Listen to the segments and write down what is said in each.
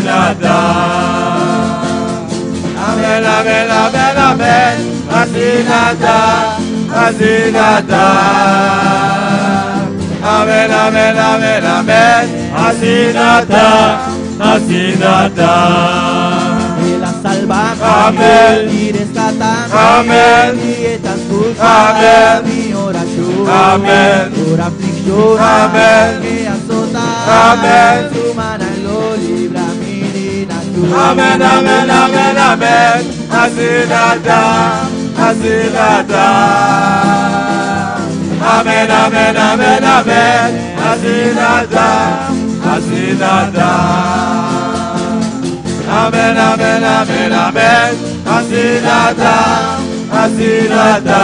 Asinata. Amen, amen, amen, amen. Asinata, Asinata. Amen, amen, amen, amen. Asinata, Asinata. Él ha salvado Amén. y rescatado. Amén. Y está escuchando Amén. mi oración. Amén. Por aflicción Amén. me azota. Amén. Su mano lo libra mi nación. Amen, amen, amen, amen. Asinata, Asinata. Amen, amen, amen, amen. Asinata, Asinata. Amen, amen, amen, amen. Asinata, Asinata.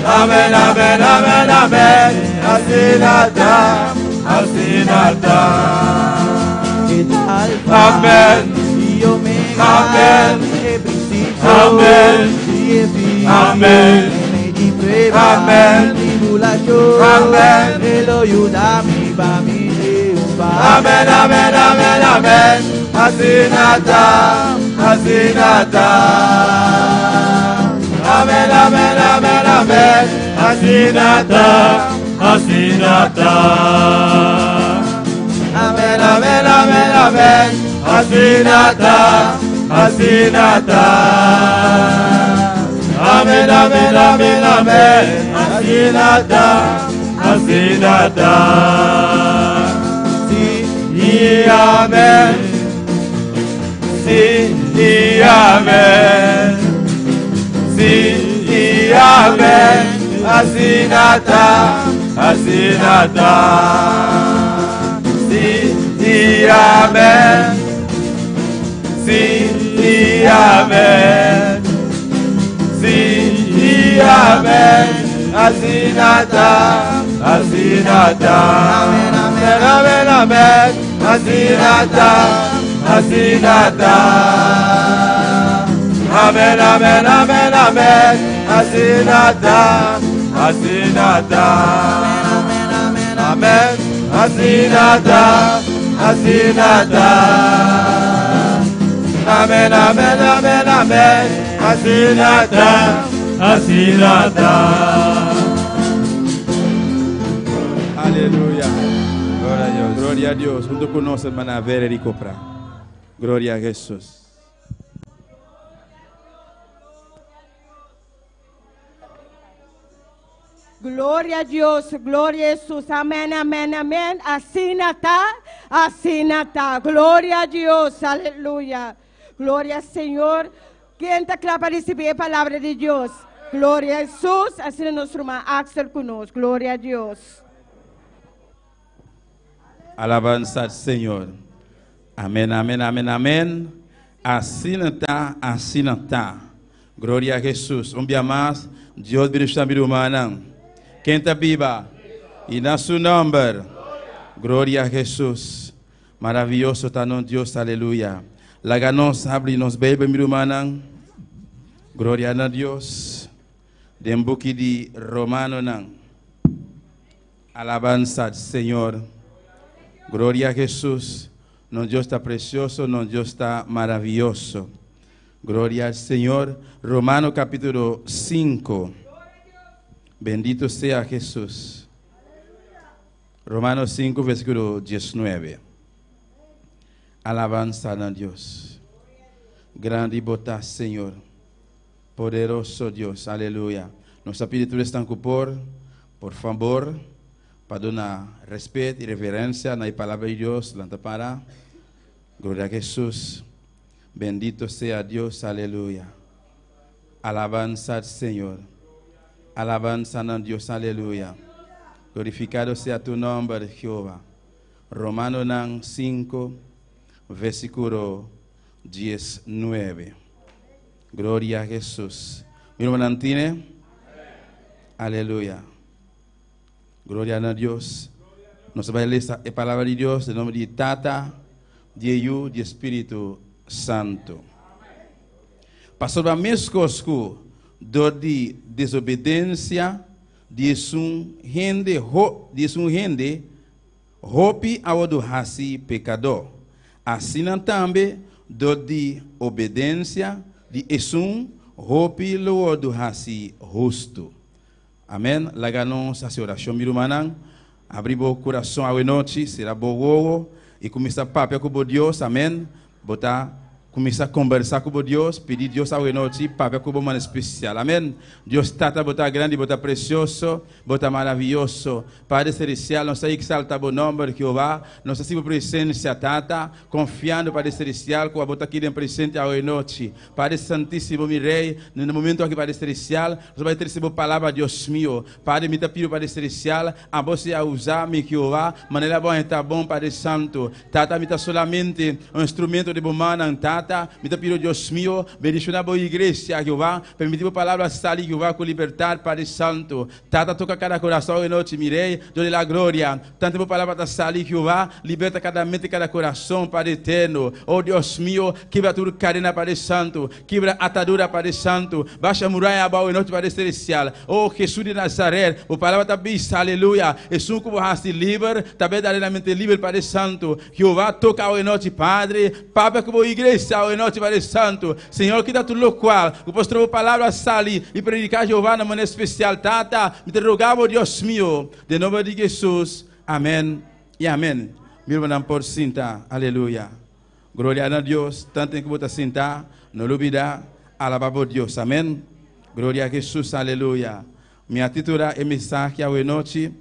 Amen, amen, amen, amen. Asinata, Asinata. Amen. Y omega. Amen. El principio. Amen. Y el fin. Amen. Y prueba. Amen. Tribulación. Amen. Él ayuda a mi familia. Amen, amen, amen, amen. Asinata, Asinata. Amen, amen, amen, amen. Asinata, Asinata. Amen, amen, amen, amen. Asinata, Asinata. Amen, amen, amen, amen. Asinata, Asinata. Y amén. Sí, y amén. Sí, y amén. Asinata, Asinata. Sí, y amén. Sí, y amén. Sí, y amén. Asinata, Asinata. Amen, amen, amen, amen. Asinata, Asinata. Amen, amen, amen, amen. Asinata, Asinata. Amen, Asinata, Asinata. Amen, amen, amen, amen. Asinata, Asinata. Aleluya. Gloria a Dios. Junto con nosotros, hermana Vera y Copra. Gloria a Jesús. Gloria a Dios, gloria a Jesús, amén, amén, amén. Así está, gloria a Dios, aleluya. Gloria al Señor. ¿Quién está claro para recibir la palabra de Dios? Gloria a Jesús, así nuestro hermano Axel con nosotros, gloria a Dios. Alabanza al Señor. Amén, amén, amén, amén. Así está, así está. Gloria a Jesús. Un día más, Dios bendiga a mi hermana. ¿Quién está viva? Y en su nombre. Gloria a Jesús. Maravilloso está Dios, aleluya. La ganos abre y nos bebe, mi hermana. Gloria a Dios. Dembuki di Romano nan. Alabanza al Señor. Gloria a Jesús. No Dios está precioso, no Dios está maravilloso. Gloria al Señor. Romano capítulo 5. Bendito sea Jesús. Romanos 5, versículo 19. Alabanza a Dios. Grande y bota, Señor. Poderoso Dios. Aleluya. Nuestra peditura está en por favor, para dar respeto y reverencia a la palabra de Dios. Para. Gloria a Jesús. Bendito sea Dios. Aleluya. Alabanza al Señor. Alabanza a Dios. Aleluya. Glorificado sea tu nombre, Jehová. Romanos 5, versículo 19. Gloria a Jesús. Mi hermano Antine. Aleluya. Gloria a Dios. Nos va a leer la palabra de Dios en nombre de Tata, de Hijo, de Espíritu Santo. Pastor a mescosco de desobediência de um rende hopi ao do raci pecador. Assim também do de obediência de esum hopi lo do hasi rosto. Amém. Laganos a oração mirumanang. Abrir o coração a noite, será boa e começar a papo com Deus. Amém. Botar começar a conversar com Deus, pedir Deus a noite, papo com o especial. Amém. Deus trata botar grande, botar precioso, botar maravilhoso. Padre celestial, nós exalta o nome de Jeová, nós estamos presença tata, confiando Padre celestial, com a botar aqui em presente a noite. Padre santíssimo, meu rei, no momento aqui Padre celestial, nós vamos ter essa palavra Deus meu. Padre, me pido Padre celestial, a você a usar me Jeová, maneira boa está bom Padre santo. Tata me está solamente um instrumento de bomana tata. Me pido Deus meu, bendicionar a boa igreja, Jeová, permitir a palavra sair, Jeová, com libertar, Padre Santo. Tata toca cada coração e noite, mirei, dou-lhe a glória. Tanto a palavra está sair, Jeová, liberta cada mente, cada coração, Padre eterno. Oh Deus meu, quebra tudo cadena, Padre Santo, quebra atadura, Padre Santo, baixa a muralha, boa e noite, Padre celestial. Oh Jesus de Nazaré, a palavra está bisa, aleluia. E sum como você livre, também verdadeiramente livre, Padre Santo. Jeová toca a noite, Padre, Papa como igreja. E noite, Padre Santo, Senhor, que dá tudo o qual, que posso trazer a palavra sali e predicar Jeová na maneira especial, tata, me rogamos, Deus meu, de nome de Jesus, amém e amém. Meu irmão, por sentar, aleluia. Glória a Deus, tanto que você sentar, não olvida, alabamos Deus, amém. Glória a Jesus, aleluia. Minha titula é mensagem hoje noite,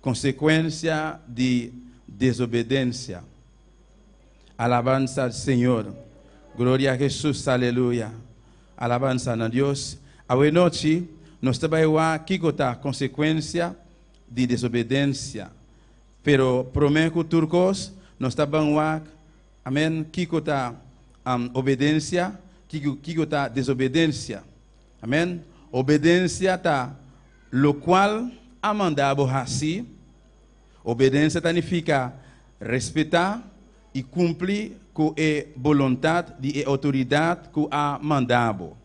consequência de desobediência. Alabanza ao Senhor. Glória a Jesus, aleluia. Alabanza a Deus. Hoje noite, nós trabalhamos aqui com a consequência de desobediência. Pero, prometo turcos, nós trabalhamos, amém, aqui com a obediência, aqui com a desobediência. Amém. Obediência está, lo qual a mandado assim. Obediência significa respeitar e cumprir com a vontade e a autoridade que a mandado.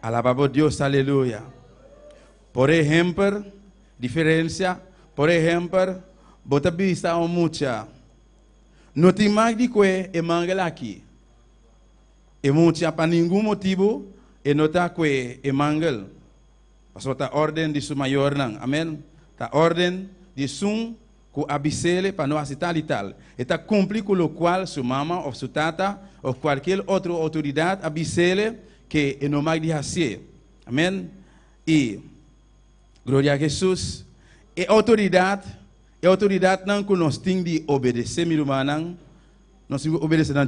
Alabamos Deus, aleluia. Por exemplo, diferença, por exemplo, bota vista a mucha. Não tem mais de que é mangala aqui. E mucha para nenhum motivo e não está que é mangal. Passou a ordem de su maior não. Amém. A ordem de sum que abisele para não aceitar e tal. Está cumprir com o qual sua mama ou sua tata ou qualquer outra autoridade abisele que não mais de assim. Amém. E glória a Jesus. E autoridade não que nós temos de obedecer, meu irmão, nós temos de obedecer a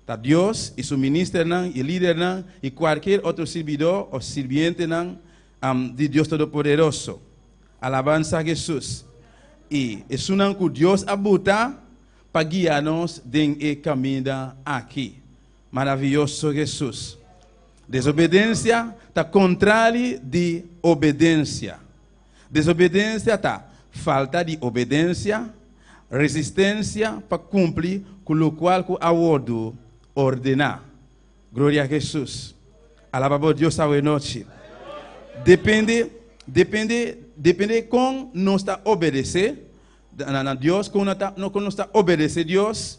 tá Deus e seu ministro não, e líder não, e qualquer outro servidor ou sirviente não, de Deus Todo-Poderoso. Alabança a Jesus. E isso não que Deus abuta para guiar-nos dentro do caminho aqui. Maravilhoso Jesus. Desobediência está contrário de obediência. Desobediência está falta de obediência, resistência para cumprir com o qual o acordo ordenar. Glória a Jesus. Alabamos Deus a noite. Depende com nós está obedecer a Deus, com nós está obedecer a Deus,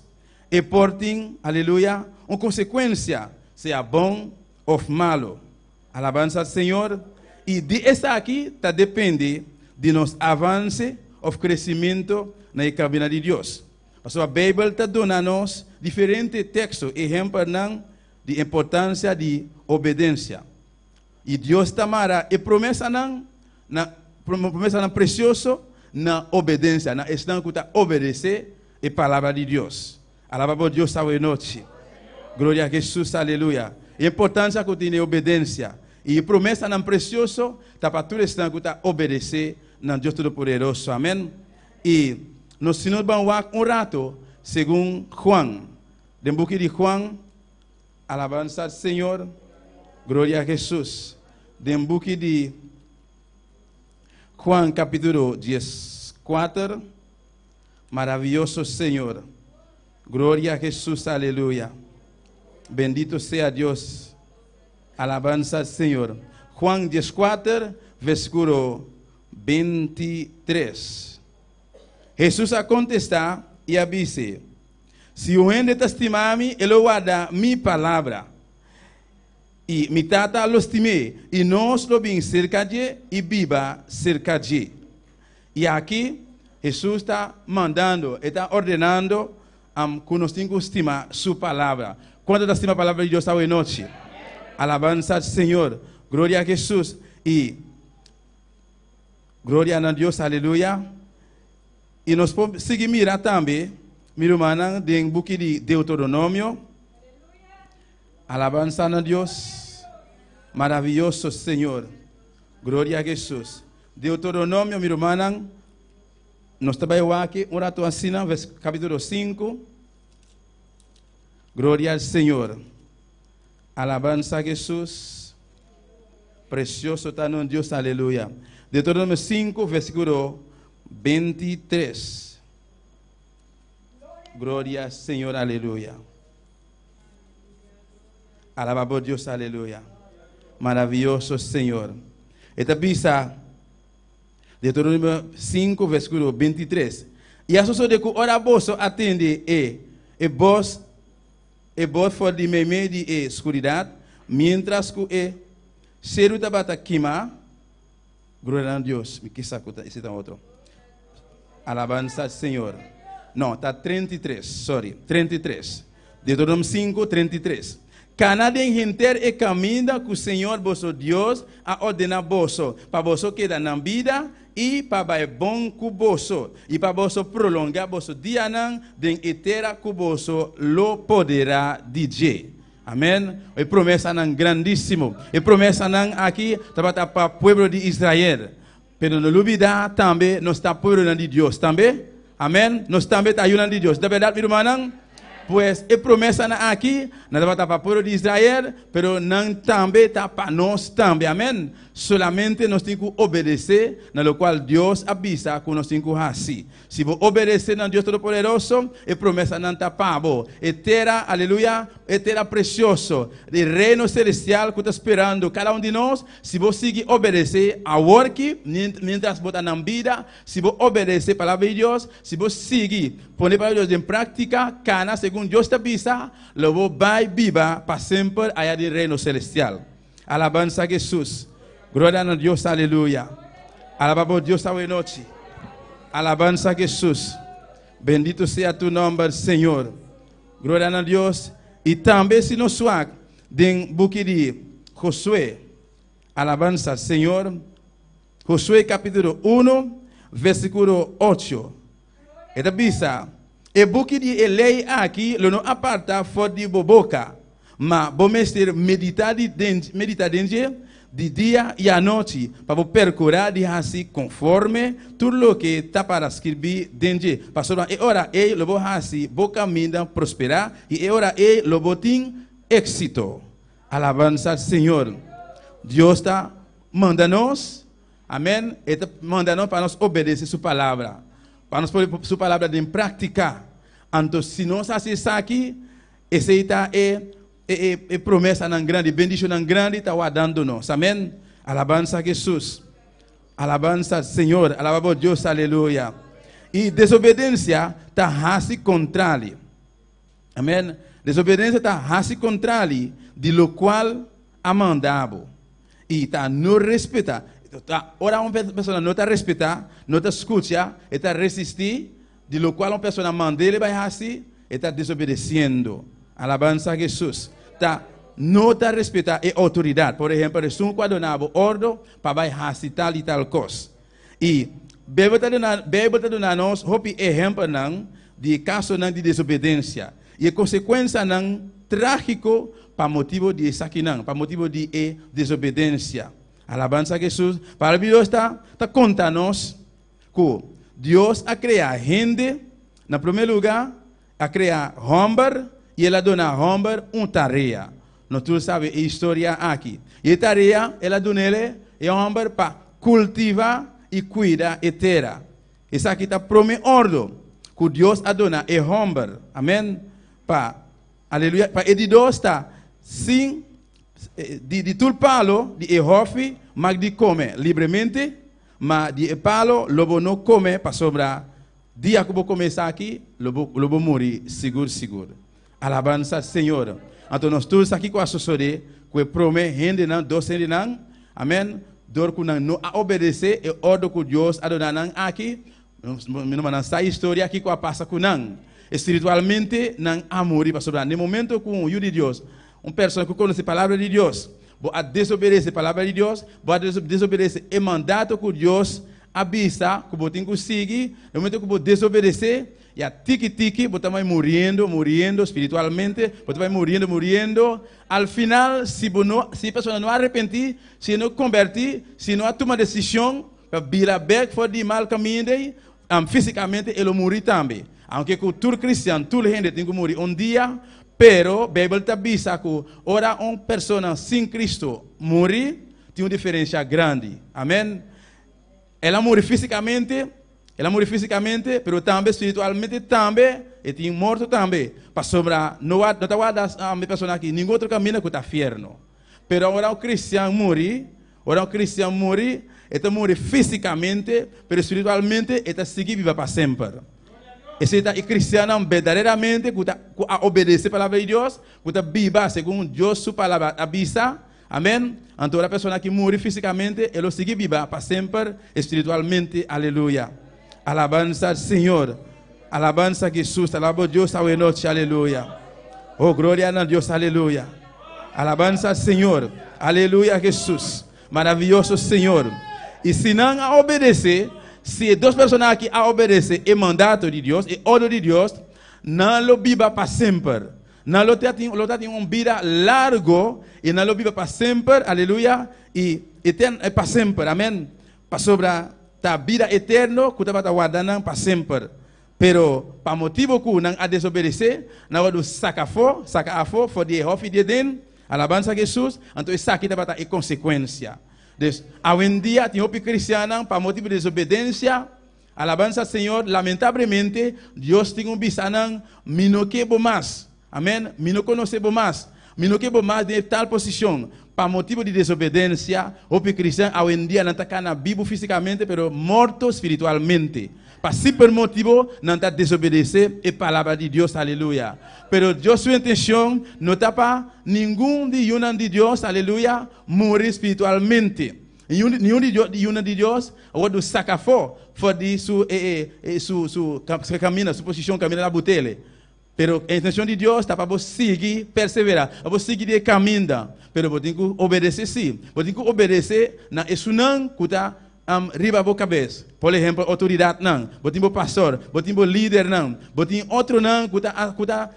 e portem, aleluia, uma consequência, seja bom ou malo. Alabança ao Senhor. E de essa aqui está depende de nosso avanço ou crescimento na caminhada de Deus. A Bíblia está dando-nos diferentes textos, exemplos de importância de obediência. E Deus está mara e promessa preciosa na obediência, na questão que está obedecer a palavra de Deus. Alabamos Deus a noite. Glória a Jesus, aleluia. A importância que tem a obediência. E a promessa não preciosa está para tudo isso que está obedecer na Deus Todo-Poderoso. Amém. E nós vamos um rato, segundo Juan. No book de Juan, alabança ao Senhor, glória a Jesus. No book de Juan, capítulo 14, maravilhoso Senhor, glória a Jesus, aleluia. Bendito seja Deus, alabança ao Senhor. Juan 14, versículo 23. Jesus a contestar e a disse: Se o gente estima-me, ele guarda minha palavra. E mi tata lo estime. E nós lo bem cerca de e biba cerca de. E aqui, Jesus está mandando, está ordenando que nós temos que estimar sua palavra. Quanto estima a palavra de Deus hoje noite? Alabança ao Senhor. Glória a Jesus. E glória a Deus, aleluia. E nós podemos seguir mirar também, mirumana, dentro do book de Deuteronômio. Alabança a Deus. Maravilhoso Senhor. Glória a Jesus. Deuteronômio, mirumana, nós trabalhamos aqui, um rato assim, capítulo 5. Glória ao Senhor. Alabança a Jesus. Precioso está no Deus, aleluia. Deuteronômio 5, versículo 23. Glória ao Senhor, aleluia. Alaba a Deus, aleluia. Maravilhoso Senhor. Esta pisa, Deuteronômio 5, versículo 23. E a sua de que ora vos atende e vos for de meio de escuridade, mientras que cedo tabata queima. Glória a Deus. Me quis sacutar, esse é outro. Alabança ao Senhor. Não, está 33, sorry, 33. Deuteronômio 5, 33. Cada gente e caminha que o Senhor, vosso Deus, a ordenar vosso, para vosso quedar na vida e para é bom com vosso, e para vosso prolongar vosso dia de etera com vosso lo poderá dizer. Amém? E promessa não grandíssimo. E promessa não aqui para o povo de Israel. Pero não olvidar também nós está povo de Deus também. Amém? Nós também está ayudando de Deus. Da verdade, meu irmão? Pues e promessa aqui, não está para o povo de Israel, pero não também está para nós também. Amém? Solamente nós temos que obedecer, no qual Deus avisa que nós temos que fazer. Se você obedecer a Deus Todo-Poderoso, a promessa não está para você. Eterna, aleluia, eterna precioso. O reino celestial que está esperando cada de nós, se você seguir obedecer a work, mientras você está na vida, se você obedecer a palavra de Deus, se você seguir, poner a palavra de Deus em prática, cana, segundo Deus te avisa, logo vai viva para sempre allá do reino celestial. Alabança a Jesus. Glória a Deus, aleluia. Alaba a Deus esta noite. Alabança a Jesus. Bendito seja tu nome, Senhor. Glória a Deus. E também se nos suak, den book de Josué. Alabança, Senhor. Josué capítulo 1, versículo 8. Esta bisa. E book de lei aqui, lo não aparta fora de boboca. Mas vamos meditar dentro de dia e à noite, para procurar de assim conforme tudo o que está para escrever dentro. Pastor, e ora ele lo vou assim, vou caminhar prosperar e ora ele lo vou ter êxito. Alabança ao Senhor. Deus está mandando-nos, amém? Está mandando para nós obedecer sua palavra, para nós pôr sua palavra em prática. Então, se nós fazemos aqui, esse está e promessa não grande, bendição não grande está guardando-nos. Amém? Alabança a Jesus. Alabança ao Senhor. Alaba a Deus, aleluia. E desobediência está assim contrário. Amém? Desobediência está assim contrário de lo qual a mandado. E está não respeitar. Ora uma pessoa não está respeitar, não está escutar, está resistir, de lo qual uma pessoa manda ele vai assim, está desobedecendo. Alabança a Jesus. Não está respeitar a autoridade. Por exemplo, se um quadro dá ordem para vai fazer tal e tal coisa. E Bíblia está dando nós exemplo de caso de desobediência. E a consequência trágico para motivo de saquinão, para motivo de desobediência. Alabança a Jesus. Para Deus está contando-nos que Deus a criar gente, na primeiro lugar, a criar homem, e ela dona a homem uma tarefa. Nós todos sabemos a história aqui. E a tarefa, ela dona ele, é homem para cultivar e cuidar a terra. Isso aqui está prometido ordem que Deus a dona é homem. Amém? Para, aleluia, para ele Deus está, sim, de todo palo, de hofe, mas de comer livremente, mas de palo, lobo não come para sobrar Dia que eu vou começar aqui, eu vou morrer seguro. Alabança Senhor. Então nós todos aqui com a assessoria, que promete rende não, doce rende não. Amém. Dor que não obedecer e ordem que Deus adona aqui. Não sai história aqui com a passa com não. Espiritualmente não amor para sobrar. No momento com o de Deus, uma pessoa que conhece a palavra de Deus, vai desobedecer a palavra de Deus, vai desobedecer o mandato que Deus avisa, que você tem que seguir. No momento que você desobedecer, e a tique-tique, você vai morrendo espiritualmente, você vai morrendo. Al final, se a pessoa não arrepentir, se não convertir, se não tomar decisão, para virar back for de mal caminho, fisicamente, ele morre também. Aunque todo cristiano, toda gente tem que morrer um dia, pero a Bíblia te avisa que ora uma pessoa sem Cristo morrer, tem uma diferença grande. Amém? Ela morre fisicamente, pero também espiritualmente também, e tem morto também. Para sobrar, não está guardando a pessoa aqui, nenhum outro caminho que está inferno. Pero ora o cristiano morre, ele morre fisicamente, pero espiritualmente, ele está seguindo viva para sempre. Esse é o cristiano verdadeiramente, que obedece a palavra de Deus, que viva segundo Deus, sua palavra avisa. Amém? Então a pessoa que morre fisicamente, ele segue viva para sempre, espiritualmente. Aleluia. Alabanza al Senhor. Alabanza a Jesus. Alaba a Deus a noite. Aleluia. Oh, glória a Deus. Aleluia. Alabanza al Senhor. Aleluia, Jesus. Maravilhoso Senhor. E se não obedecer, se duas pessoas aqui obedecem o mandato de Deus, e ordem de Deus, não lo viva para sempre. Não lo tem uma vida larga, e não lo viva para sempre. Aleluia. E eterno para sempre. Amém. Para sobre a vida eterna, que está guardando para sempre. Pero, para motivo que não a desobedecer, não vai sacar a for de erro de den, alabança a Jesus, então isso aqui está em consequência. Hoje em dia, tem outros cristianos, para motivo de desobediência, alabança ao Senhor, lamentavelmente, Deus tem um bisanão, não quer mais. Amém? Não conhece mais. Não quer mais de tal posição. Para motivo de desobediência, outros cristianos, hoje em dia, não estão vivos fisicamente, mas mortos espiritualmente. Para por motivo, não está desobedecer a palavra de Deus, aleluia. Pero Deus, sua intenção, não está para nenhum de Deus, aleluia, morrer espiritualmente. Nenhum de Deus, o saca fora de sua caminho, sua posição, caminho na botella. Pero a intenção de Deus está para você seguir, perseverar, para você seguir de caminho. Pero você tem que obedecer sim. Você tem que obedecer na isso não que está riba a cabeça. Por exemplo, autoridade não. Você tem pastor, você tem líder não. Você tem outro não que está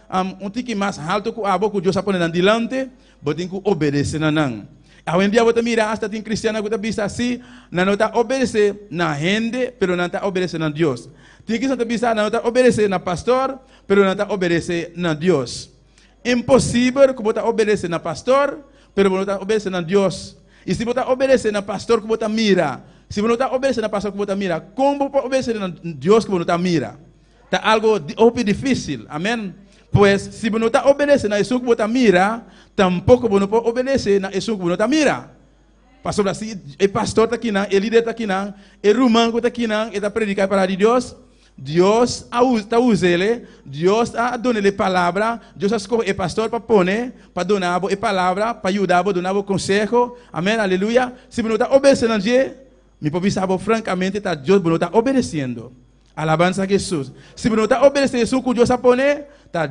tique mais alto que a boca que Deus põe diante. Você tem que obedecer não. Hoje em dia você mira hasta tem cristiano que está visto assim, não está obedecer na gente, pero não está obedecer na Deus. Tem que estar não está obedecer na pastor, pero não está obedecer na Deus. Impossível que você obedecer na pastor, pero não está obedecer na Deus. E se você obedecer na pastor que você mira, se você não obedecer na pastor que você mira, como você obedecer na Deus que você mira? Está algo difícil, amém? Pois se você não está obedecendo na isso que você mira, tampouco você não pode obedecer na isso que você mira. Pastor, assim, o pastor está aqui, o líder está aqui, o romano está aqui, ele está predicando a palavra de Deus. Deus está usando ele, Deus está dando ele a palavra, Deus escolhe o pastor para pôr, para dar a palavra, para ajudar, para dar o conselho. Amém, aleluia. Se você não está obedecendo a Deus, me pode saber francamente, Deus não está obedecendo. Alabança a Jesus. Se você não está obedecendo isso que Deus está pondo,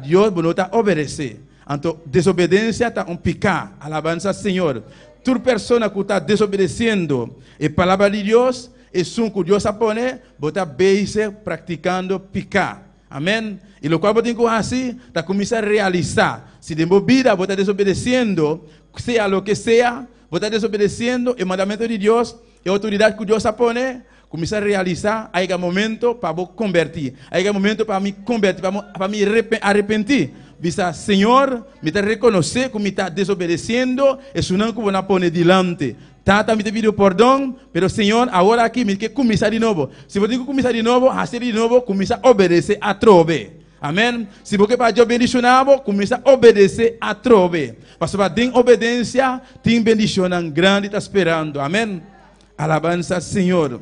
Deus não está obedecendo. Então, desobediência está um pecado. Alabança ao Senhor. Toda pessoa que está desobedecendo a palavra de Deus, isso que Deus está pondo, você está praticando pecado. Amém? E o qual você tem que fazer, está começando a realizar. Se de vida você está desobedecendo, seja o que seja, você está desobedecendo o mandamento de Deus, a autoridade que Deus está pondo, começar a realizar, aí é momento para você convertir. Aí é momento para me convertir, para me arrepentir. Visa, Senhor, me está reconhecer que me está desobedecendo, isso não que vou pôr diante. Tata me pediu perdão, pero Senhor, agora aqui me quer começar de novo. Se você tem que começar de novo, fazer de novo, começar a obedecer a trove. Amém? Se você para Deus bendicionar, começa a obedecer a trove. Porque para ter obediência, tem bendição grande está esperando. Amém? Alabança ao Senhor.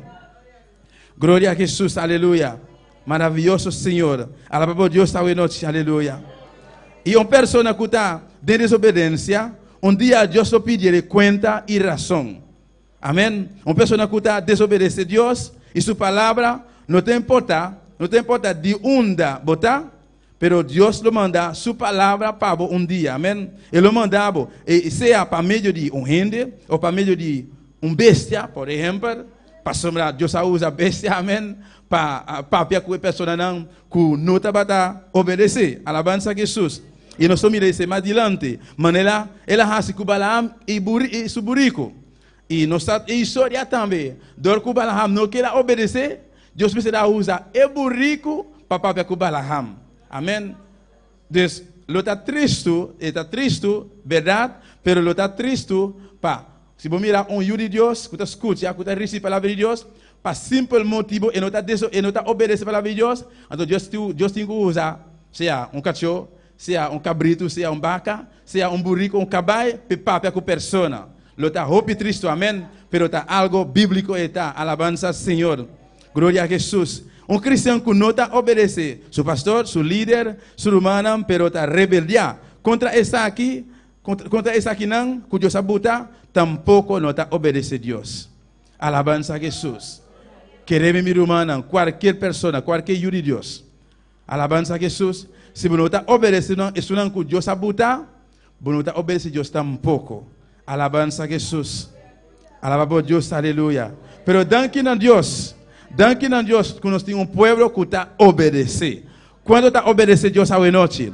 Glória a Jesus, aleluia. Maravilhoso Senhor. Alaba por Deus esta noite. Aleluia. E uma pessoa que está de desobediência, um dia Deus vai pedir conta e razão. Amém? Uma pessoa que está desobedecendo a Deus e sua palavra não te importa de onde botar, pero Deus lo manda sua palavra para um dia. Amém? Ele lo mandava, seja para meio de rende ou para meio de bestia, por exemplo. Para Deus usa bestia, amém? Para a pessoa não está obedecer. Alabança a Jesus. E nós estamos mirando mais adiante. Manela, ela hace com Balaam e suburico. E nós estamos em história também. Dor com Balaam não quer obedecer. Deus precisa usar o burrico para com Balaam. Amém? Então, lo está triste, verdade? Pero lo está triste para. Se você mirar filho de Deus, que está escutando, que está recebendo a palavra de Deus, para simples motivo, e não está obedecendo a palavra de Deus, então Deus tem que usar, seja cachorro, seja cabrito, seja vaca, seja burrico, caballo, para com a pessoa. Lo está roupa triste, amém? Pero está algo bíblico, está alabanza ao Senhor. Glória a Jesus. Cristiano que não está obedecendo, seu pastor, seu líder, seu humano, pero está rebeldia contra essa aqui não, que Deus abuta, tampouco não está obedecendo a Deus. Alabanza a Jesus. Queremos mi humana, qualquer pessoa, qualquer filho de Deus. Alabanza a Jesus. Se você não está obedecendo, isso não que Deus abuta, você não está obedecendo a Deus tampouco. Alabanza a Jesus. Alaba por Deus, aleluia. Pero danke a Deus, que nós temos povo que está obedecendo. Quando está obedecendo a Deus a noite?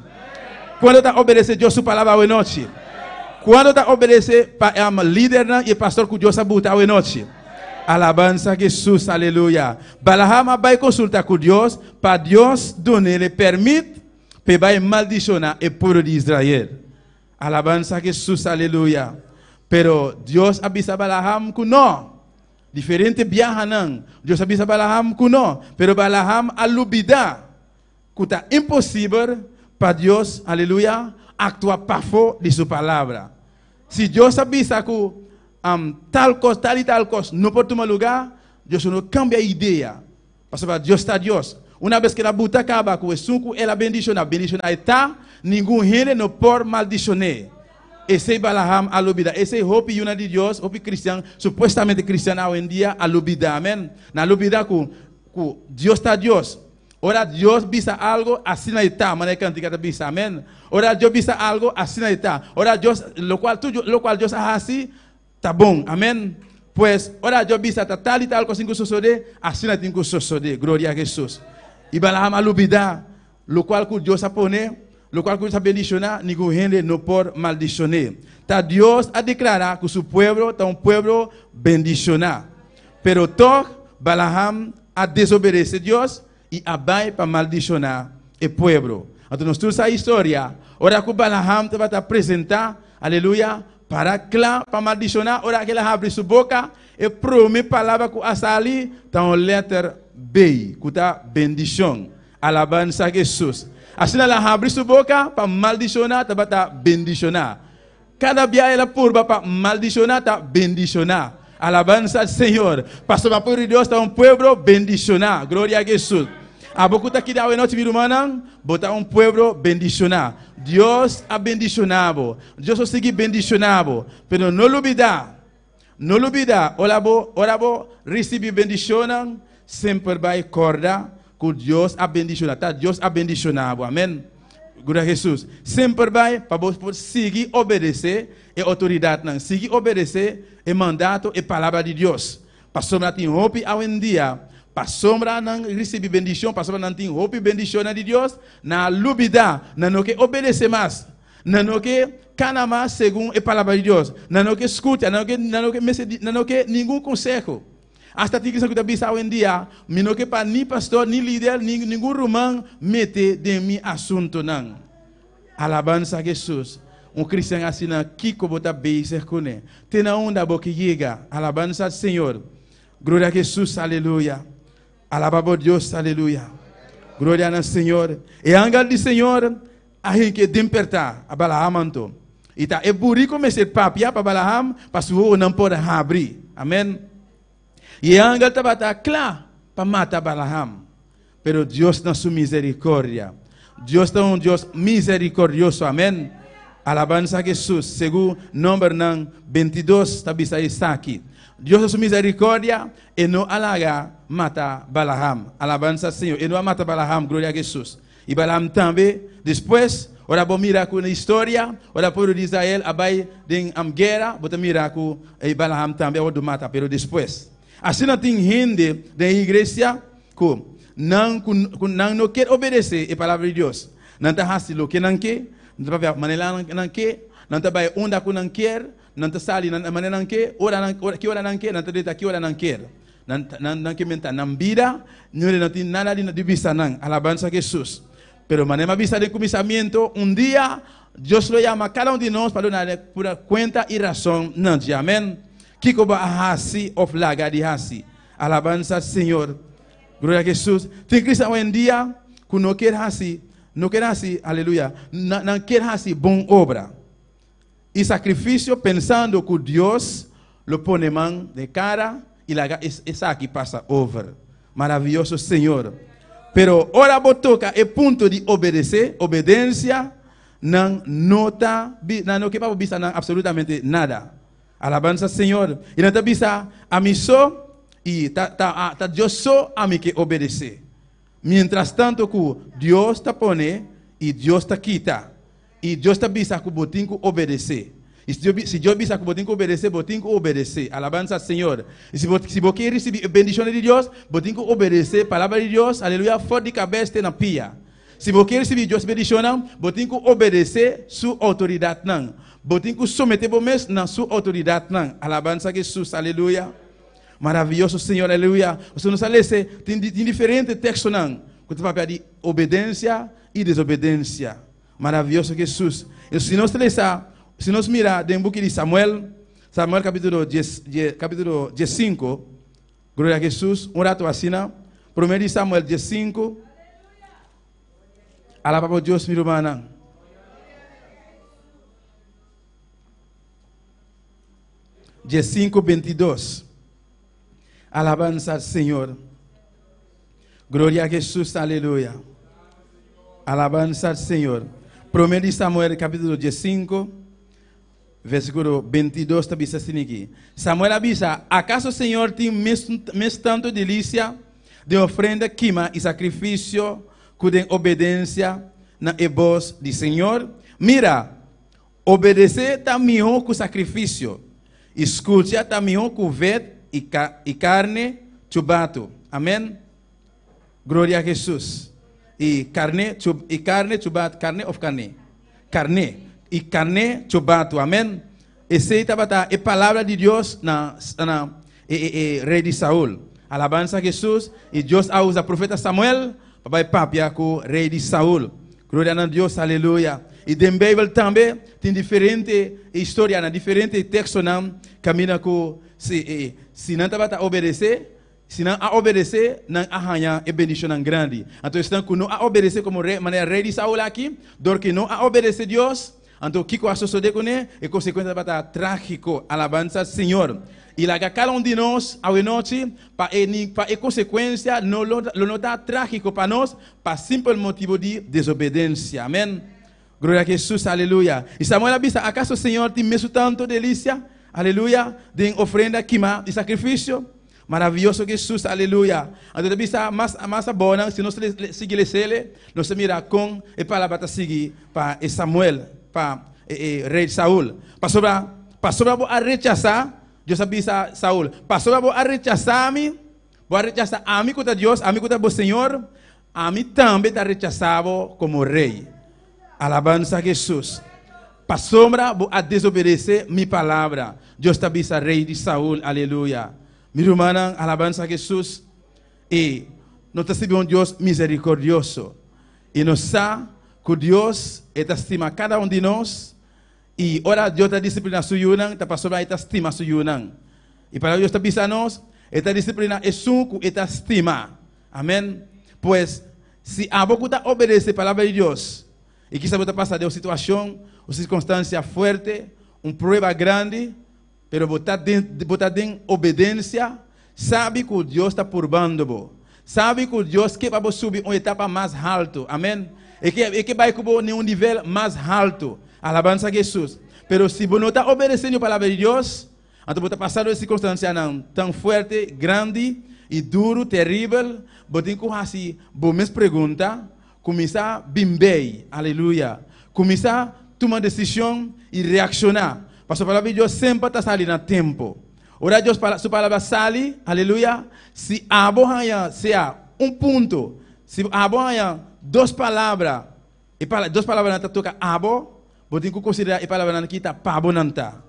Quando está obedecendo a Deus sua palavra a noite? Quando está obedecendo para o líder e pastor que Deus abuta a noite? Alabanza a Jesus, aleluia. Balaam vai consultar com Deus para Deus donner permite para maldicionar o povo de Israel. Alabanza a Jesus, aleluia. Pero Deus avisa Balaam que não. Diferente viaja não. Deus avisa Balaam que não. Pero Balaam alubida que está impossível para Deus, aleluia, actuar para fora de sua palavra. Se Deus avisa que tal e tal coisa não pode tomar lugar, Deus não cambia a ideia. Porque Deus está Deus. Uma vez que a buta acaba com o sunco, ela bendicionar está, ninguém rende não pode maldicionar. Esse Balaam alubida. Esse hope e uma de Deus, hope cristiano, supostamente cristiano hoje em dia, alubida, amém? Na alubida que Deus está Deus. Ora Deus visa algo, assim não está, maneira que antiga visa, amém? Ora Deus visa algo, assim não está. Ora Deus, lo cual Deus faz assim, tá bom, amém? Pois, ora Deus visa tal e tal coisa que sucede, assim não tem que suceder, glória a Jesus. E Balaam alubida, lo qual que Deus apone, lo qual que Deus bendicionar, ninguém não pode maldicionar. Tá Deus a declarar que seu povo é povo bendicionar. Pero toc Balaam a desobedecer Deus e abai para maldicionar o povo. Então nós temos a história. Ora que Balaam te vai apresentar, aleluia, para maldicionar, ora que ela abre sua boca e promete palavra que a sali, tá uma letra B, que tá bendição. Alabança a Jesus. Assim ela abre sua boca para maldicionar, tá vai bendicionar. Cada dia ela purba para maldicionar, tá bendicionar. Alabança ao Senhor. Pastor, para por Deus está povo bendicionar. Glória a Jesus. A boca aqui da noite, meu irmão, botar povo bendicionar. Deus a bendicionado. Deus o sigue bendicionado. Pero não olvidar. Não olvidar. Orabo, recebe bendição. Sempre vai acordar que Deus a bendicionado. Tá? Deus a bendicionado. Amém. Glória a Jesus. Sempre vai para seguir obedecer a autoridade. Não. Seguir obedecer o mandato e palavra de Deus. Pastor, não tem hope hoje em dia. Pastor, não recebe bendição. Pastor, não tem hope e bendição de Deus. Na lubida, não que obedecer mais. Não que cana mais segundo a palavra de Deus. Não que escuta, não que nenhum conselho. Hasta que você bisa hoje em dia, não que para nem pastor, nem líder, nenhum romano mete de mim assunto não. Alabança a Jesus. Cristiano assim na Kiko bota beijar com ele. Tem na onda boca chega. Alabança ao Senhor. Glória a Jesus, aleluia. Alaba por Deus, aleluia. Glória ao Senhor. E angal do Senhor, a gente que despertar a Balaam então. E tá é burrico mas é papia para Balaam, para o não pode abrir. Amém. E angal estava claro para matar Balaam. pero Dios está en su misericordia. Dios está un Dios misericordioso, amén. Alabanza a Jesús, según Número 22, está aquí. Dios es su misericordia y no halaga mata Balaam. Alabanza al Señor. Y no mata Balaam, gloria a Jesús. Y Balaam también, después, ahora vamos a mirar con la historia, ahora el pueblo de Israel, abai de guerra, vamos a mirar con Balaam también, ahora mata, pero después. Así no tem gente da igreja que não quer obedecer a palavra de Deus. Não está fazendo o que não quer, não está maneira não quer, não está vai onde não quer, não está sali na maneira não quer, que hora não quer, não está deita que hora não quer. Não quer mentar, não vida, não tem nada de vista não. Alabanza a Jesus. Pero maneira vista de começamento, dia Deus lo chama cada de nós para dar por conta e razão não dia. Amém. Kiko ba hasi of laga di hasi. Alabanza al Señor. Gloria a Jesús. Tem cristão hoje em dia que não quer hasi, aleluia, não quer hasi bom obra. E sacrifício pensando que Deus lo pone mão de cara e laga essa aqui passa over. Maravilhoso Senhor. Pero ora botoca é ponto de obedecer, obediência, não nota, não que para vista absolutamente nada. Alabanza Senhor. E não está a mim só e tá Deus só a mim que obedecer. Mientras tanto que Deus está pone e Deus está quita. E Deus está bisa que botim que obedecer. E se Deus bisa que botim que obedecer, Alabanza Senhor. E se você quer receber a bendição de Deus, botim que obedecer a palavra de Deus, aleluia, fora de cabeça na pia. Se você quer receber Deus bendição, botim que obedecer sua autoridade não. Botim que someter vocês na sua autoridade não. Alabanza a Jesus, aleluia. Maravilhoso Senhor, aleluia. Você não sabe se tem diferentes textos não. Que tu vai de obediência e desobediência. Maravilhoso Jesus. E se nós mirar dentro do livro de Samuel capítulo 15, glória a Jesus, rato assina, 1 Samuel 15, alaba a Deus, meu irmão. 5:22. Alabanza al Señor. Gloria a Jesús, aleluya. Alabanza al Señor. 1 Samuel capítulo 15, versículo 22 está dizendo aqui. Samuel avisa: ¿acaso Señor tem mes tanto delícia de ofrenda queima e sacrifício que de obediência na voz do Senhor? Mira, obedecer também com sacrifício. Escuta também com vet e carne chubato. Amém? Glória a Jesus. E carne chubato. Carne of carne? Carne. E carne chubato. Amém? Essa é a palavra de Deus na rei de Saul. Alabanza a Jesus. E Deus usa o profeta Samuel para papia com o rei de Saul. Glória a Deus. Aleluia. E na Bíblia também tem diferente história, diferente texto não caminha com se não está a obedecer, se não a obedecer, não arranha a bendição grande. Então estão que não a obedecer como maneira rei de Saul aqui, porque não a obedecer Deus, então que coisa sucede com ele, e consequência vai trágico. Alabanza Senhor. E lá cada de nós a noite para a consequência não está trágico para nós, para simples motivo de desobediência. Amém. Glória a Jesus, aleluia. E Samuel avisa: ¿acaso Senhor tem mesmo tanto delícia? Aleluia. De ofrenda, queima e sacrifício. Maravilhoso Jesus, aleluia. Então avisa mais boa, se nós seguirmos ele, nós mira com a palavra para seguir para Samuel, para rei Saul. Para a rechazar, Deus avisa Saul: para a rechazar-me, vou rechazar a mim contra Deus, a mim contra o Senhor, a mim também está rechazado como rei. Alabanza a Jesus. Para sombra a desobedecer minha palavra. Deus está bisa rei de Saul, aleluia. Minha irmã, alabanza a Jesus. E nós recebemos um Deus misericordioso. E nós sabemos que Deus estima cada de nós. E ora Deus está disciplina suyunang, está para está estima suyunang. E para Deus está bisa nós, está disciplina é sunco, está estima. Amém? Pois, se a boca está obedecer a palavra de Deus, e que sabe passar de uma situação, uma circunstância forte, uma prova grande, pero botar em obediência, sabe que Deus está provando, sabe que Deus quer para subir uma etapa mais alta, amém? E que vai em um nível mais alto, alabança a Jesus. Pero se você não está obedecendo a palavra de Deus, então você está passando uma circunstância tão forte, grande e duro, terrível, você tem que assim, você me pergunta, começar a bimber, aleluia, começar a tomar decisão e reaccionar. Porque a palavra de Deus sempre está saindo a tempo. Ora Deus, sua palavra sai, aleluia, se abohanha sea um ponto, se abohanha duas palavras, e duas palavras não toca abo, você tem que considerar a palavra que está pabo não está.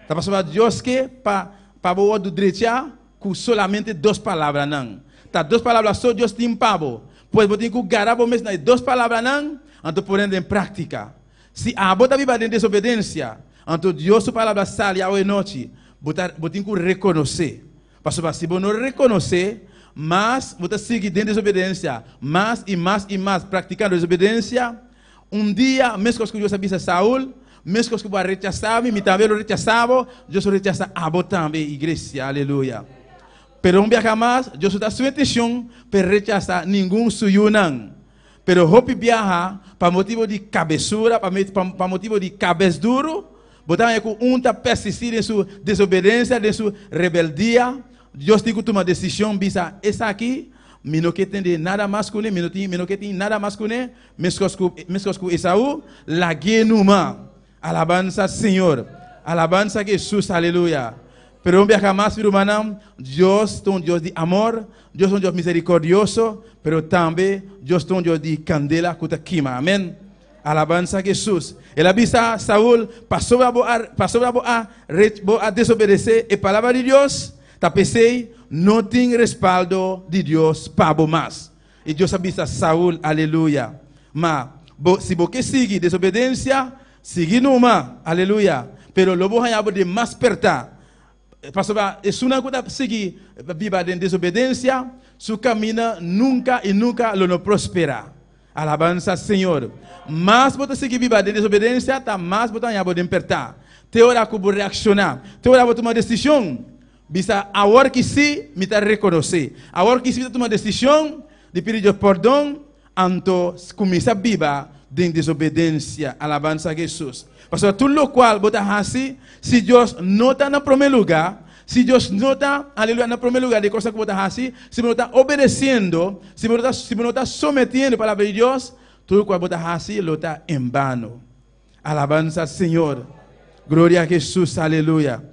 Tá passando Deus que para o do direito com solamente duas palavras não. Tá duas palavras só Deus tem pabo. Pois você tem que garar mesmo nas duas palavras não, então porém em prática. Se abo está vivendo em desobediência, então Deus sua palavra sai à noite, você tem que reconhecer. Porque se você não reconhecer, mas você segue dentro de desobediência, mais e mais e mais praticando desobediência, dia, mesmo que Deus sabia Saul, mesmo que você rechaçava, me também rechaçava, Deus rechaça abo também, igreja, aleluia. Pero um dia mais, Deus está sua intenção para rechazar nenhum suyo não. Pero hope viaja para motivo de cabeçura, para motivo de cabeça duro, botar com tá persistir em sua desobediência, em sua rebeldia. Deus tem que tomar decisão, bisa essa aqui, me não quer entender nada mais com ele, me não quer entender nada mais com ele, mesmo com Esaú, la genuma. Alabanza Senhor, alabanza Jesus, aleluia. Pero um dia mais, filho manam, Deus é um Deus de amor, Deus é um Deus misericordioso, pero também Deus é um Deus de candela que queima, amém? Alabanza Jesus. Ela avisa Saúl, passou a desobedecer a palavra de Deus, tá pensei, não tem respaldo de Deus para mais. E Deus avisa Saúl, aleluia. Mas se você seguir desobediência, seguir numa, aleluia. Pero lobo hayabo de mais perta. Pastor, se não seguir viva em desobediência, seu caminho nunca e nunca não prospera. Alabança Senhor. Mas você seguir viva em desobediência, tá mais você hayabo de perta. Te hora que você reaccionar, te hora que tomar decisão. Bisa a hora que se me tá reconhecer, a hora que se me tomar decisão de pedir perdão, então começa a viver em desobediência. Alabança a Jesus. Pastor, tudo o qual você faz, se Deus não está no primeiro lugar, se Deus não está, aleluia, no primeiro lugar de coisas que você faz, se você não está obedecendo, se você não está sometendo a palavra de Deus, tudo o qual você faz, está em vano. Alabança Senhor. Glória a Jesus, aleluia.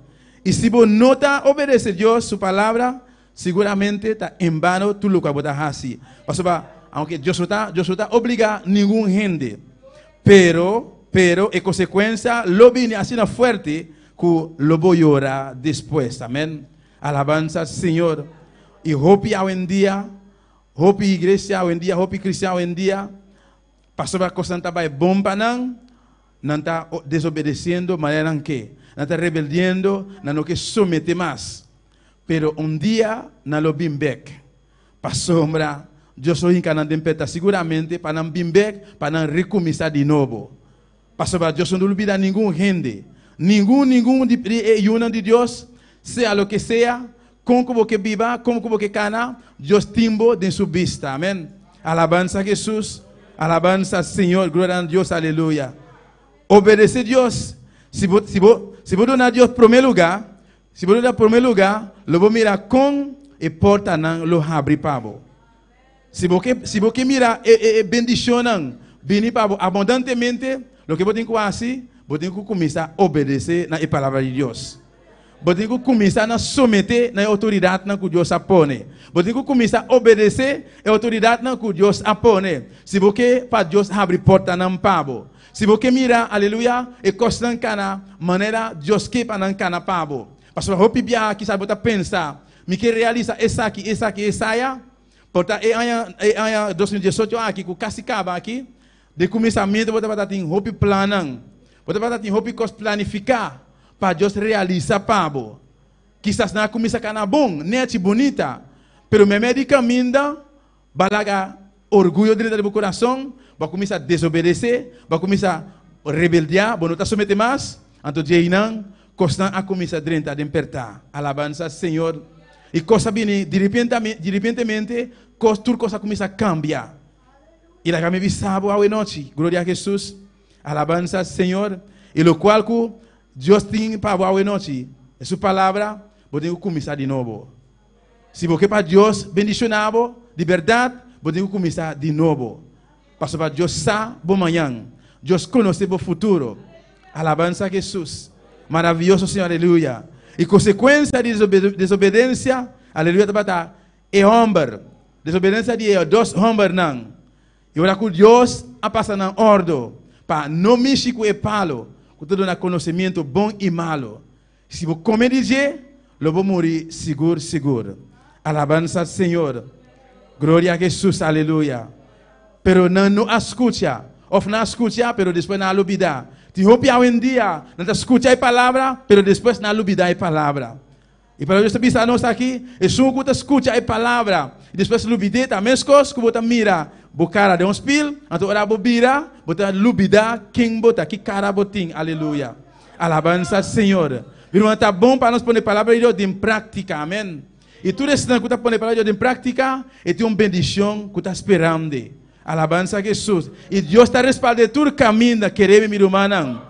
E se você não está obedecendo a Deus, sua palavra, seguramente está em vano tudo o que você faz. Pastor, aunque Deus não está obrigado a nenhum gente, pero en consecuencia, lo viene así fuerte que lo voy a orar después. Amén. Alabanza al Señor. Y hopi hoy en día, hopi iglesia hoy en día, hopi cristiano hoy en día, pasó para cosas tan bomba no está desobedeciendo manera en que, no está rebeldiendo, no que somete más. Pero un día no lo bimbek. Pasó, hombre, yo soy encarnado en peta seguramente para no bimbek, para no recomenzar de nuevo. Pastor, Dios no olvida ningún gente, ningún de Dios, sea lo que sea, como que viva, como que cana, Dios timbo de su vista, amén. Alabanza a Jesús, alabanza al Señor, gloria a Dios, aleluya. Obedece a Dios, si vos donas a Dios primer lugar, lo voy a mirar con y porta lo abre pavo. Si vos que mira bendición, viene pavo abundantemente. Lo que você tem que fazer, você tem que começar a obedecer na palavra de Deus. Você tem que começar a someter na autoridade que Deus apone. Você tem que começar a obedecer a autoridade que Deus apone. Se você para Deus abre porta não pabo. Se você mira, aleluia, e costa não cana, maneira Deus que para não cana pabo. Pastor, hope bia que sabe você pensar, me que realiza essa aqui, porta é 2018 aqui, com Casicaba aqui. De começamento, você vai ter um plano. Você vai ter um planificar para Deus realizar pabo. Quizás na começa cana bom, net bonita, pero me medica minda, balaga orgulho dentro do coração, vai começar a desobedecer, vai começar a rebeldear, vai não está someter mais, então dia não, costa a começar dentro de despertar. Alabança Senhor. E coisa bem, de repentemente, tudo coisa começa a cambiar. E la me visabo a noite. Glória a Jesus. Alabanza ao Senhor. E o qual que Deus tem para a noite. É sua palavra, você tem que começar de novo. Se você para Deus bendicionado, de verdade, você tem que começar de novo. Para Deus sabe o amanhã. Deus conhece o futuro. Alabanza a Jesus. Maravilhoso Senhor, aleluia. E consequência de desobediência, aleluia, é homem. Desobediência de dois homens não. E ora que Deus a passar na ordem para não mexer com o palo, com todo o conhecimento bom e malo. Se você comer de jeito, eu vou morrer seguro, seguro. Alabanza ao Senhor. Glória a Jesus, aleluia. Pero não escuta. Ou não escuta, pero depois não olvida. Te hoje em dia, não escuta a palavra, pero depois não olvida a palavra. E para Deus pensar nós aqui, é só que você escuta a palavra. E depois olvida também as coisas que você mira. O cara de um espírito, então ora bobira, bota lubida, quem bota, que cara botim, aleluia. Alabança ao Senhor. Irmão, está bom para nós pôr a palavra de Deus em prática, amém. E tudo isso que está pondo a palavra de Deus em prática, é uma bendição que está esperando. Alabança a Jesus. E Deus está respaldando todo o caminho que queremos, meu irmão.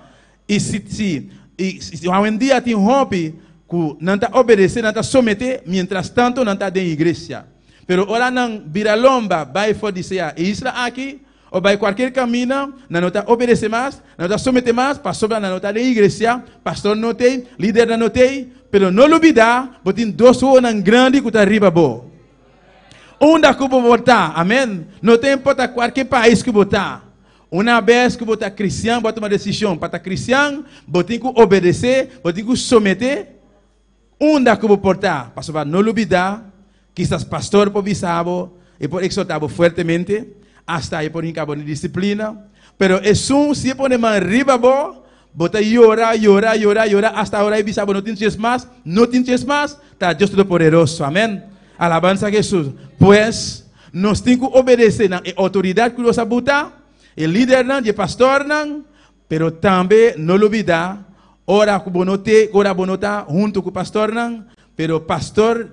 E se hoje em dia tem um hobby que não está obedecendo, não está sometendo, mientras tanto não está dentro da igreja. Pero ora não vira lomba, vai for dizer, e isso aqui, ou vai qualquer caminho, não está obedecer mais, não está someter mais, pastor não está na igreja, pastor não tem, líder não tem, pero não olvidar, botem dois homens grandes que está arriba bo. Onde que vou votar, amém? Não tem importa qualquer país que votar. Uma vez que você é cristão, bota uma decisão, para estar cristão, botem que obedecer, botem que someter, onde que vou portar, pastor não olvidar. Quizás pastor por visabo e por exhortado fuertemente, hasta aí por cabo de disciplina, pero eso se pone más arriba, bota llora, hasta ahora visabo no tienes más, está Dios Todopoderoso, amén. Alabanza a Jesús. Pues, nos tenemos que obedecer a la autoridad que nos abuta, el líder, el pastor, pero también no lo olvidar, ora bonota junto con el pastor, pero pastor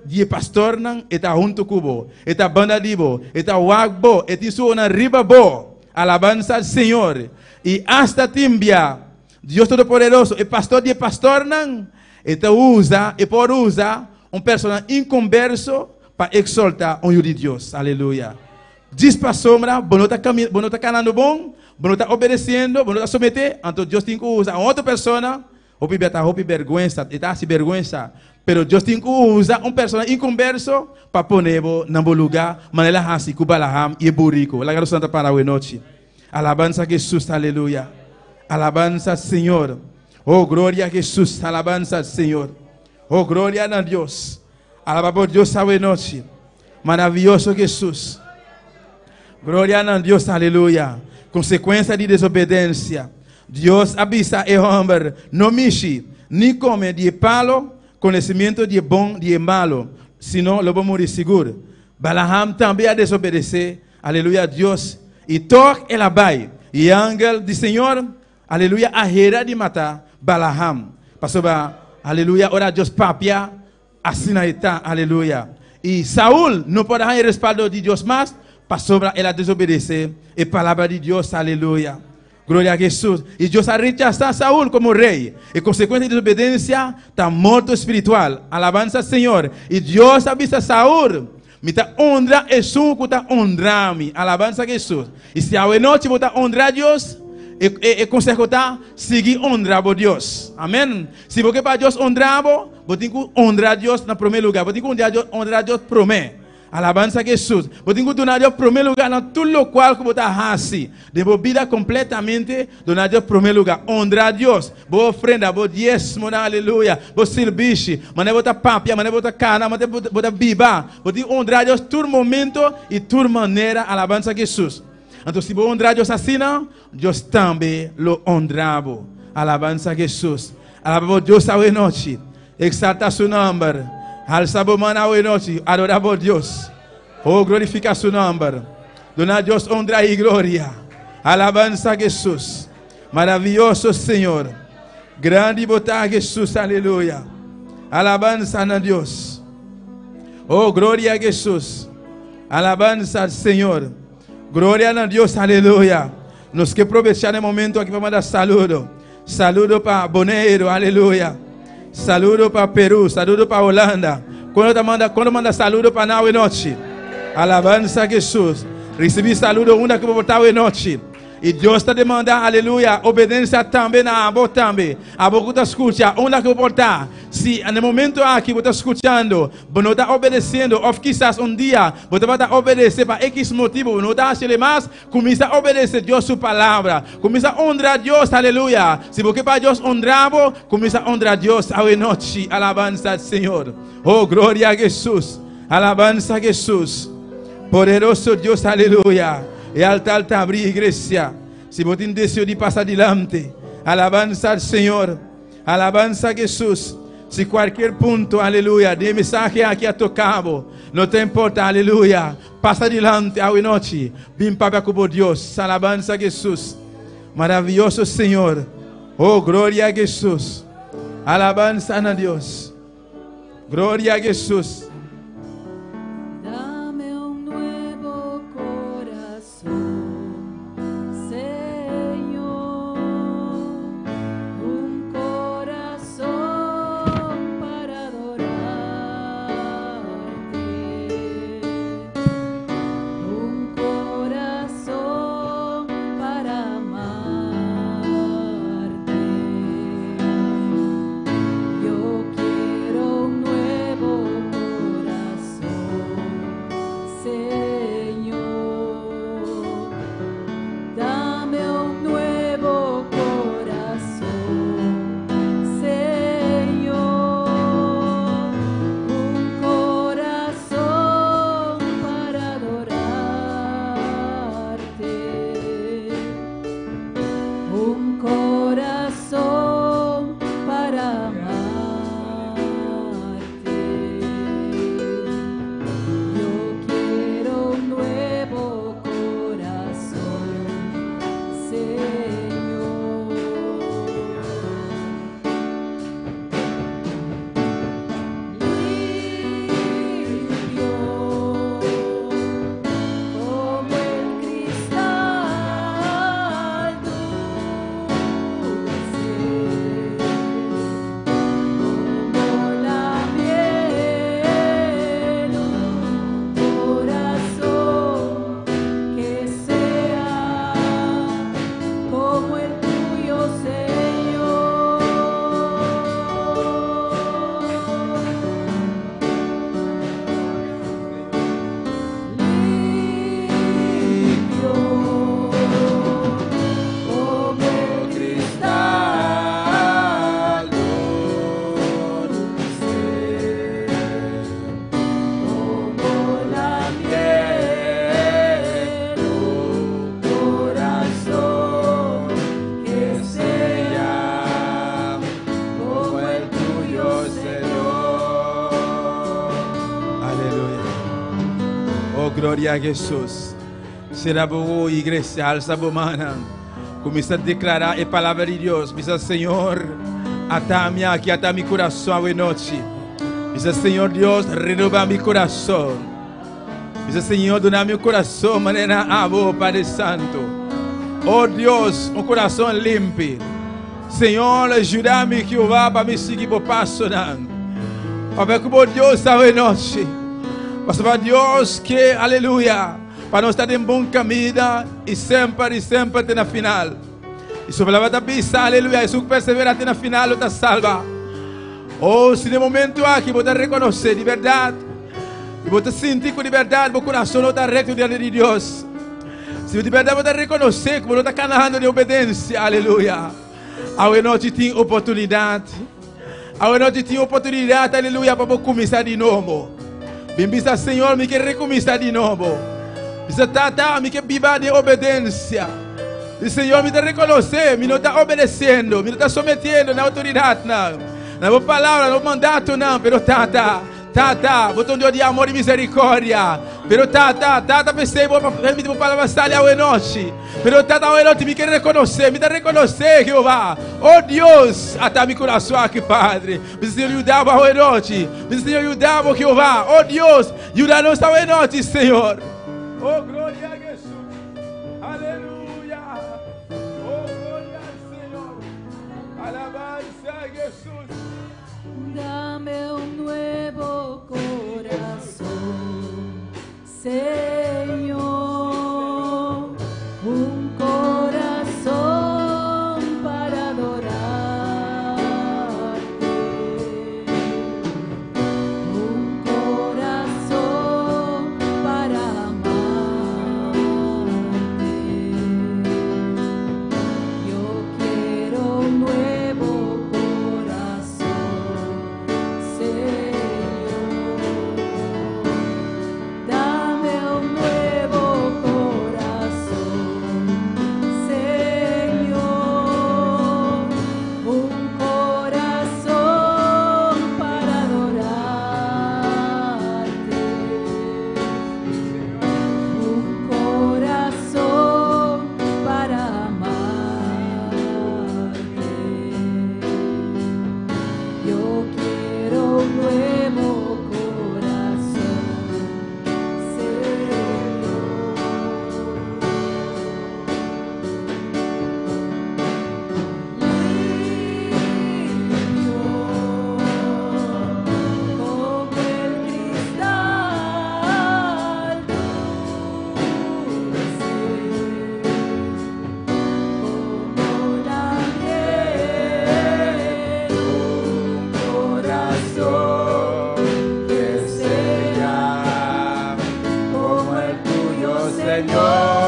não está junto cubo, está banda libo, está wagbo, está isso na riba bo, alabanza al Senhor. E hasta timbia, Deus Todo-Poderoso, e pastor não, está usa e por usar personagem inconverso para exaltar o nome de Deus, aleluia. Diz para a sombra, bonota caminhando bom, bonota obedecendo, bonota someter, então Deus tem que usar outra pessoa, houve vergonha, está se vergonha. Pero Deus tem que usar personagem inconverso para pôr no lugar, maneira assim, com Balaham e Burico. Lá Santa para a noite. Alabança a Jesus, aleluia. Alabança ao Senhor. Oh, glória a Jesus, alabança ao Senhor. Oh, glória a Deus. Alaba por Deus a noite. Maravilhoso Jesus. Glória a Deus, aleluia. Consequência de desobediência. Deus avisa e homem, não mexe, nem come de palo, conhecimento de bom e de malo, senão eu vou morrer seguro. Balaham também a desobedecer, aleluia, Deus. E toque ela vai. E ángel do Senhor, aleluia, a hera de matar Balaham. Passou, aleluia, ora Deus papia, assim está, aleluia. E Saul não pode ter respaldo de Deus mais, passou ela desobedecer, e palavra de Deus, aleluia. Glória a Jesus. E Deus a rechazado Saúl como rei. E consequência de desobediência, está morto espiritual. Alabança ao Senhor. E Deus avisa Saúl. Me está honra e sum que está honrando. Alabança a Jesus. E se a noite você honrar a Deus, e consegue seguir honrar a Deus. Amém. Se você para Deus honrar, você tem que honrar a Deus no primeiro lugar. Você tem que honrar a Deus prometo. Alabança a Jesus. Você tem que donar a Deus primeiro lugar em tudo o qual você faz. Deve vida completamente donar a Deus primeiro lugar. Honrar a Deus. Boa ofrenda, boa diezmo, aleluia. Boa serviço. Mas não botar papia, mas não botar cana, mas não botar biba. Você tem que honrar a Deus todo momento e toda maneira. Alabança a Jesus. Então, se você honrar a Deus assim, Deus também lo honrava. Alabança a Jesus. Alaba a Deus a noite. Exalta seu nome. Alça a mão a noite, adorar a Deus. Oh, glorifica seu nome. Donar a Deus honra e glória. Alabança a Jesus. Maravilhoso Senhor. Grande botar Jesus, aleluia. Alabança a Deus. Oh, glória a Jesus. Alabanza al Señor. Gloria a Dios, aleluya. Nos que aprovechar el momento aquí para mandar saludo. Saludo para Bonaire, aleluya. Saludo para Perú, saludo para Holanda. Quando manda saludo para Naue Noche. Alabanza a Jesus. Recebi saludo onde que eu vou botar o noite. E Deus está demandando, aleluia, obediência também na boa também. A boa está escutando, onde que eu vou botar? Se no momento aqui você está escutando, você não está obedecendo, ou quizás dia, você vai estar obedecendo para X motivo, não está achando mais, começa a obedecer Deus sua palavra, começa a honrar Deus, aleluia. Se você para Deus honrar, começa a honrar Deus a noite, alabança ao Senhor. Oh, glória a Jesus, alabança a Jesus. Poderoso Deus, aleluia. E alta abrir igreja. Se você decidir passar adiante, alabanza ao Senhor, alabanza a Jesus. Se qualquer ponto, aleluia, de mensagem aqui a tocado, não te importa, aleluia, passa adiante a noite, vem para com Deus, alabanza a Jesus. Maravilhoso Senhor, oh glória a Jesus, alabanza a Deus, glória a Jesus. Glória a Jesus. Será boa igreja, alça boa mana. Começa a declarar a palavra de Deus. Diz Senhor, ata-me aqui, ata meu coração a noite. Diz Senhor Deus, renova meu coração. Diz Senhor, dona meu coração, maneira abo, Padre Santo. Oh Deus, um coração limpo. Senhor, ajuda-me que eu vá para me seguir por passo. Para que o Deus a noite. Para Deus que, aleluia, para nós estar em bom caminho e sempre até na final. E sobre a palavra pisa, aleluia, e se perseverar até na final, está salva. Oh, se de momento aqui você reconhecer de verdade, e você sentir com de verdade, o coração está reto diante de Deus. Se de verdade você reconhecer que você está caminhando de obediência, aleluia, a noite tem oportunidade. A noite tem oportunidade, aleluia, para começar de novo. Bem-vindo, Senhor, me quer recomeçar de novo. Diz, tata, me quer viver de obediência. Diz, Senhor, me está reconhecer, me não está obedecendo, me não está submetendo na autoridade, não. Na palavra, no mandato, não. Pero, tata, Tata, botão de amor e misericórdia. Pero Tata, percebo, permite para palavra estar a noite. Pero Tata, a noite me quer reconhecer, Jeová. Oh Deus, até meu coração aqui, Padre. Me Senhor, ajudar a noite. Me Senhor, ajudar a Jeová. Oh Deus, ajuda-nos a noite, Senhor. Oh, glória a Jesus. Aleluia. Oh, glória ao Senhor. Alabanza a Jesus. Dame un nuevo corazón, Señor, un corazón para adorarte, un corazón para amarte. Yo quiero un nuevo corazón, Señor. Dame un nuevo corazón, Señor, un corazón para adorarte, un corazón para amarte. Yo quiero un nuevo corazón, limpio como el cristal dulce, como la miel, un corazón que sea como el tuyo, Señor.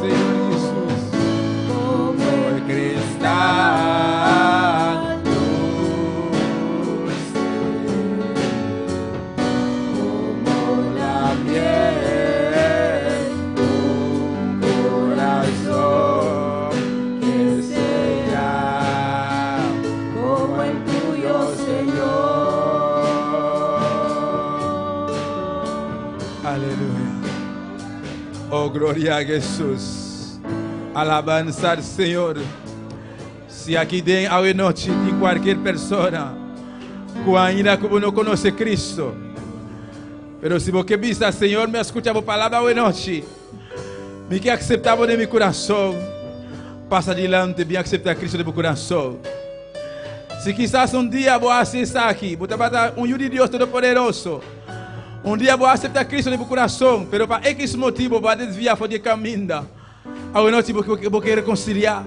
Senhor Jesus. Como el Cristal dulce, como la miel, un corazón que sea como el tuyo, Señor. Aleluia. Oh, glória a Jesus. Alabanza al Senhor. Se aqui dentro a noite de qualquer pessoa que ainda não conhece Cristo, pero se você visa, Senhor, me escuta a palavra hoje noite, me quer aceitar de meu coração, passa adiante, bem aceitar Cristo de meu coração. Se quizás dia vou acessar aqui, vou trabalhar de Deus Todo-Poderoso. Dia vou aceitar Cristo de meu coração, pero para X motivo vou desviar fora de caminho. A noite vou querer reconciliar.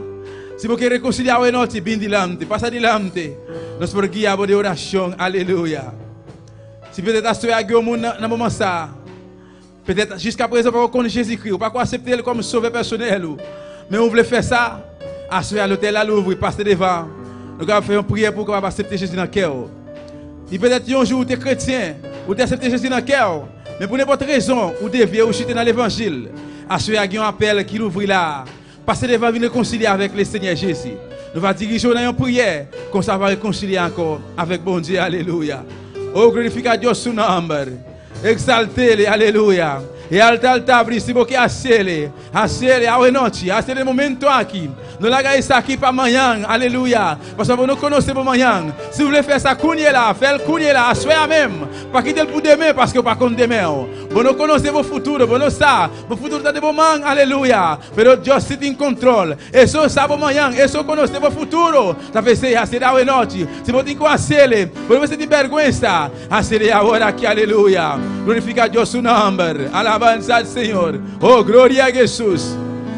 Se você quer reconciliar a noite, bem adiante, passa adiante. Nós por guiar de oração, aleluia. Se você está aqui na momassa, peut-être jusqu'à présent para connaître Jésus-Christ, para aceitar ele como sauveur personnel, mais on veut faire ça, assurer à l'hôtel à Louvre, passer devant. Nous allons faire une prière pour qu'on va accepter Jésus dans le cœur. Et peut-être un jour, tu es chrétien, ou tu acceptes Jésus dans le cœur, mais pour n'importe raison, ou devez ou chuter dans l'évangile, assurer à un appel qui l'ouvre là, passer devant, venir réconcilier avec le Seigneur Jésus. Nous allons diriger dans une prière, comme ça va réconcilier encore avec bon Dieu, alléluia. Oh, glorifique à Dieu son nom, exaltez-le, alléluia. E altar se você acele a noite, acele momento aqui. Não larga isso aqui para amanhã, aleluia. Parce que não conhecemos amanhã. Se vous voulez faire ça, cunhe lá, soyez même. Pas quitter pour demain, parce que pas contre demain. Vous não conhecemos o futuro, vous não savez. O futuro está de bom man, aleluia. Pero Deus sit em controle. E só sabe amanhã, e só conhecemos o futuro. Talvez seja acele a noite. Se você tem que acele, você tem vergonha, acele agora aqui, aleluia. Glorifica a Deus seu nome. Alabanza al Señor. Oh, gloria a Jesús.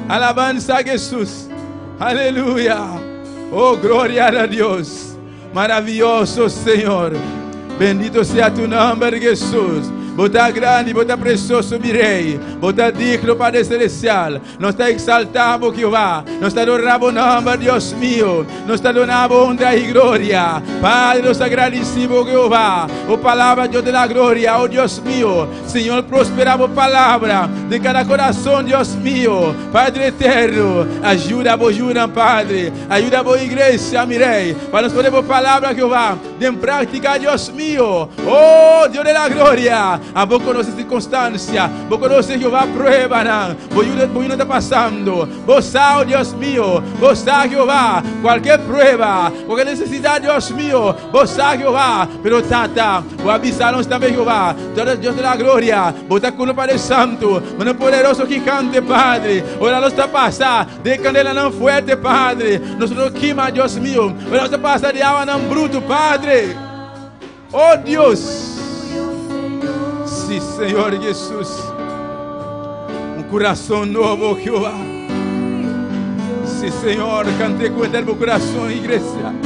Alabanza a Jesús. Aleluya. Oh, gloria a Dios. Maravilloso Señor. Bendito sea tu nombre, Jesús. Bota grande, bota precioso, mi rei. Bota digno, Padre celestial. Nós te exaltamos, Jehová. Nós te adoramos, nome, Deus mío. Nós te adoramos, honra e glória. Padre, nós agradecemos, Jehová. Oh palavra, Deus de la glória, oh Deus mío. Senhor, prosperamos palavra de cada coração, Deus mío. Padre eterno, ajuda a ajuda, Padre. Ajuda a igreja, mi rei. Para nós podermos palavra, Jehová, de prática, Deus mío. Oh, Deus de la glória. A vos conoce circunstância. Vos conoce, Jehová, prueba, não. Vos não está passando. Vos sabe, Deus mío. Vos sabe, Jehová, qualquer prueba, qualquer necessidade, Deus mío. Vos sabe, Jehová. Pero tata, vos avisar-nos também, Jehová. Deus de la glória. Vos está com o Padre Santo. Mano poderoso que cante, Padre. Ora nós está passar de candela não forte, Padre. Nós não queima, Deus mío. Ora nós está passar de água não bruto, Padre. Oh Deus. Sim, Senhor Jesus. Coração novo, Jehová. Sim, Senhor. Cante com o meu coração, igreja.